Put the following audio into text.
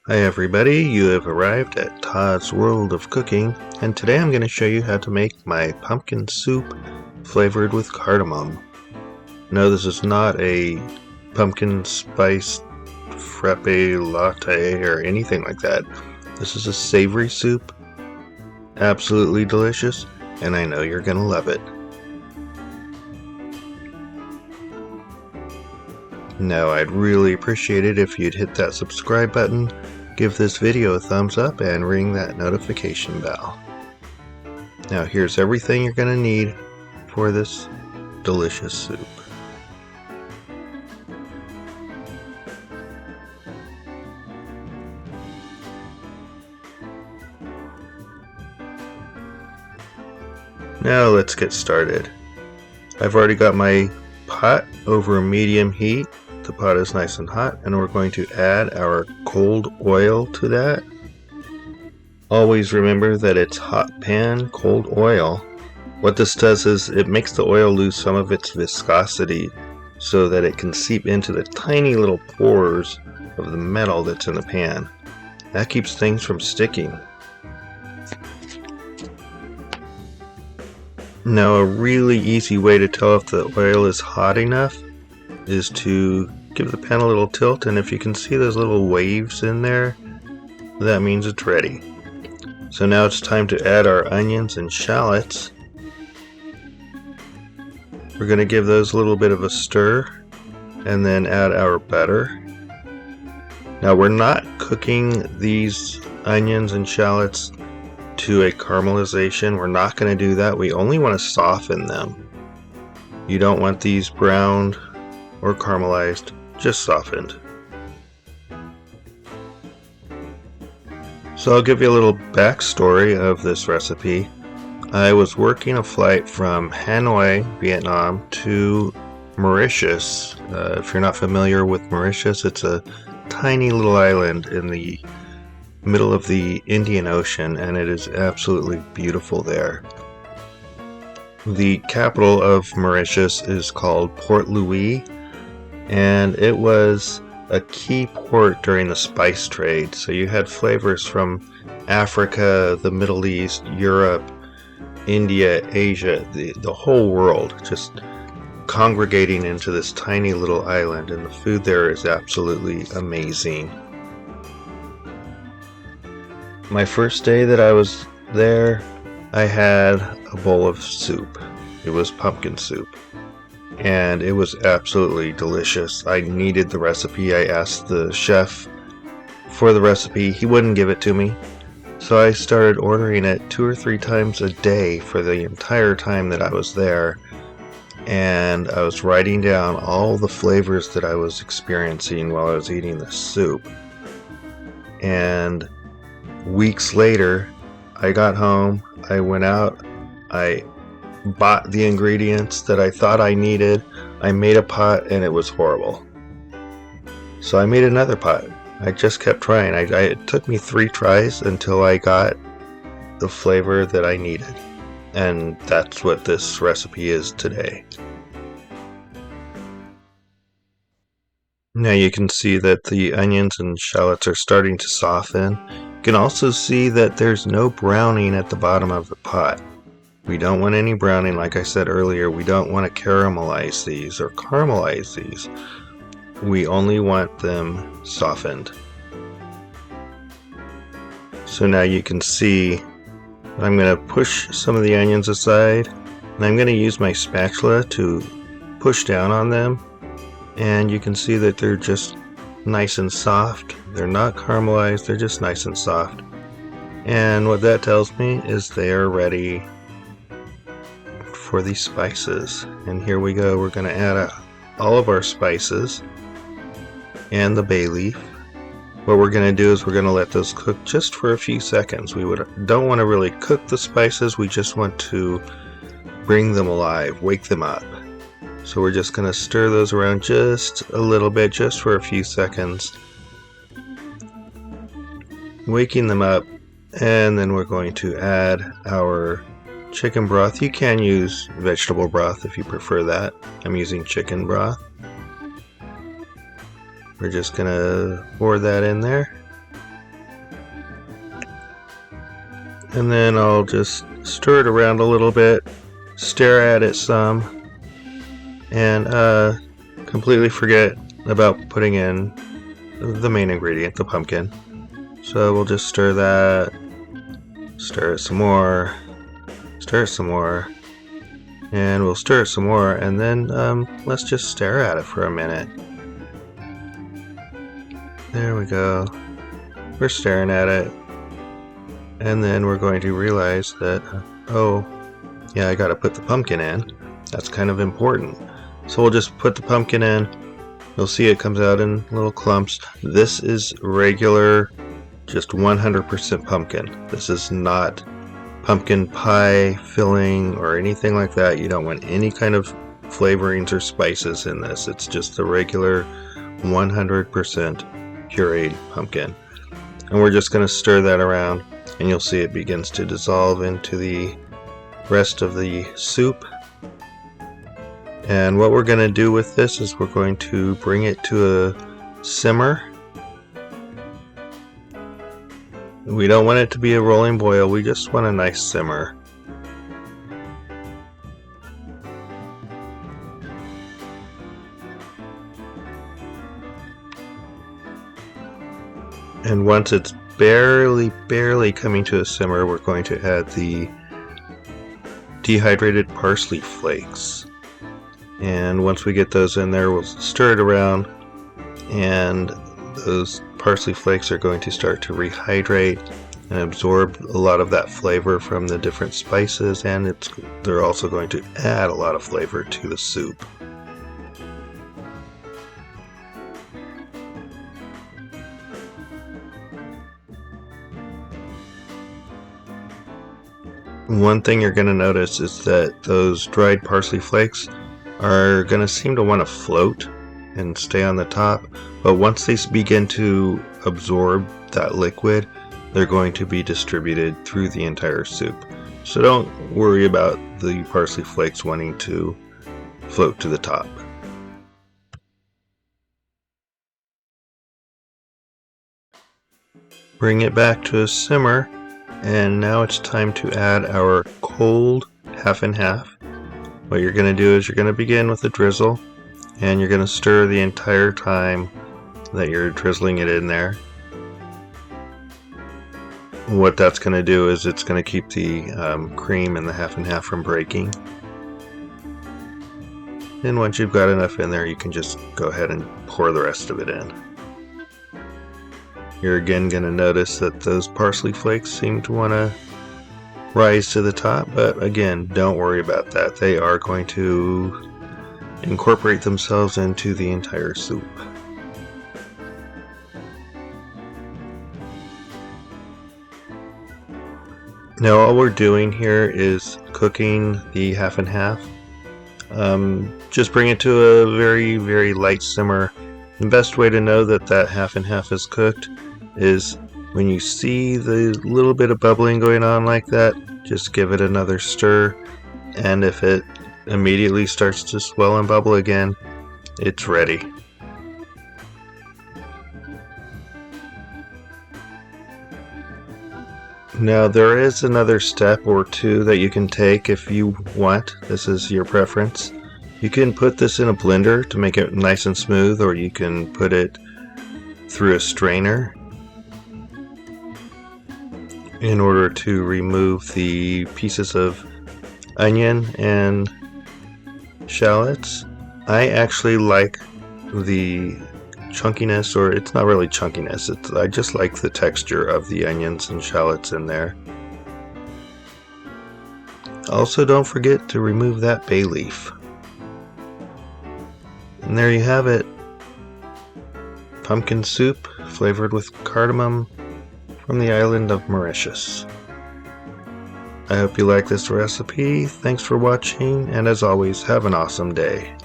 Hi everybody, you have arrived at Todd's World of Cooking, and today I'm going to show you how to make my pumpkin soup flavored with cardamom. No, this is not a pumpkin spice frappe latte or anything like that. This is a savory soup, absolutely delicious, and I know you're going to love it. Now, I'd really appreciate it if you'd hit that subscribe button, give this video a thumbs up, and ring that notification bell. Now, here's everything you're going to need for this delicious soup. Now, let's get started. I've already got my pot over a medium heat. The pot is nice and hot, and we're going to add our cold oil to that. Always remember that it's hot pan, cold oil. What this does is it makes the oil lose some of its viscosity so that it can seep into the tiny little pores of the metal that's in the pan. That keeps things from sticking. Now, a really easy way to tell if the oil is hot enough is to give the pan a little tilt, and if you can see those little waves in there, that means it's ready. So now it's time to add our onions and shallots. We're going to give those a little bit of a stir and then add our butter. Now, we're not cooking these onions and shallots to a caramelization. We're not going to do that. We only want to soften them. You don't want these browned or caramelized, just softened. So I'll give you a little backstory of this recipe. I was working a flight from Hanoi, Vietnam to Mauritius. If you're not familiar with Mauritius, it's a tiny little island in the middle of the Indian Ocean, and it is absolutely beautiful there. The capital of Mauritius is called Port Louis, and it was a key port during the spice trade. So you had flavors from Africa, the Middle East, Europe, India, Asia, the whole world just congregating into this tiny little island, and the food there is absolutely amazing. My first day that I was there, I had a bowl of soup. It was pumpkin soup, and it was absolutely delicious. I needed the recipe. I asked the chef for the recipe. He wouldn't give it to me, so I started ordering it 2 or 3 times a day for the entire time that I was there, and I was writing down all the flavors that I was experiencing while I was eating the soup. And weeks later, I got home, I went out, I bought the ingredients that I thought I needed, I made a pot, and it was horrible. So I made another pot. I just kept trying. It took me 3 tries until I got the flavor that I needed. And that's what this recipe is today. Now you can see that the onions and shallots are starting to soften. You can also see that there's no browning at the bottom of the pot. We don't want any browning. Like I said earlier, we don't want to caramelize these or caramelize these. We only want them softened. So now you can see that I'm going to push some of the onions aside, and I'm going to use my spatula to push down on them, and you can see that they're just nice and soft. They're not caramelized, they're just nice and soft. And what that tells me is they are ready for the spices. And here we go. We're going to add all of our spices and the bay leaf. What we're going to do is we're going to let those cook just for a few seconds. We don't want to really cook the spices, we just want to bring them alive, wake them up. So we're just going to stir those around just a little bit, just for a few seconds, waking them up, and then we're going to add our chicken broth. You can use vegetable broth if you prefer that. I'm using chicken broth. We're just gonna pour that in there. And then I'll just stir it around a little bit, stare at it some, and completely forget about putting in the main ingredient, the pumpkin. So we'll just stir that, stir it some more, stir it some more, and we'll stir it some more, and then let's just stare at it for a minute. There we go. We're staring at it, and then we're going to realize that, oh, yeah, I gotta put the pumpkin in. That's kind of important. So we'll just put the pumpkin in. You'll see it comes out in little clumps. This is regular, just 100% pumpkin. This is not pumpkin pie filling or anything like that. You don't want any kind of flavorings or spices in this. It's just the regular 100% pureed pumpkin. And we're just going to stir that around, and you'll see it begins to dissolve into the rest of the soup. And what we're going to do with this is we're going to bring it to a simmer. We don't want it to be a rolling boil, we just want a nice simmer. And once it's barely coming to a simmer, we're going to add the dehydrated parsley flakes. And once we get those in there, we'll stir it around, and those parsley flakes are going to start to rehydrate and absorb a lot of that flavor from the different spices, and they're also going to add a lot of flavor to the soup. One thing you're going to notice is that those dried parsley flakes are going to seem to want to float and stay on the top, but once they begin to absorb that liquid, they're going to be distributed through the entire soup. So don't worry about the parsley flakes wanting to float to the top. Bring it back to a simmer, and now it's time to add our cold half and half. What you're going to do is you're going to begin with a drizzle, and you're going to stir the entire time that you're drizzling it in there. What that's going to do is it's going to keep the cream in the half and half from breaking. And once you've got enough in there, you can just go ahead and pour the rest of it in. You're again going to notice that those parsley flakes seem to want to rise to the top, but again, don't worry about that. They are going to incorporate themselves into the entire soup. Now all we're doing here is cooking the half and half. Just bring it to a very light simmer. The best way to know that that half and half is cooked is when you see the little bit of bubbling going on like that, just give it another stir, and if it immediately starts to swell and bubble again, it's ready. Now there is another step or two that you can take if you want. This is your preference. You can put this in a blender to make it nice and smooth, or you can put it through a strainer in order to remove the pieces of onion and shallots. I actually like the chunkiness, or it's not really chunkiness, I just like the texture of the onions and shallots in there. Also, don't forget to remove that bay leaf. And there you have it. Pumpkin soup flavored with cardamom from the island of Mauritius. I hope you like this recipe. Thanks for watching, and as always, have an awesome day.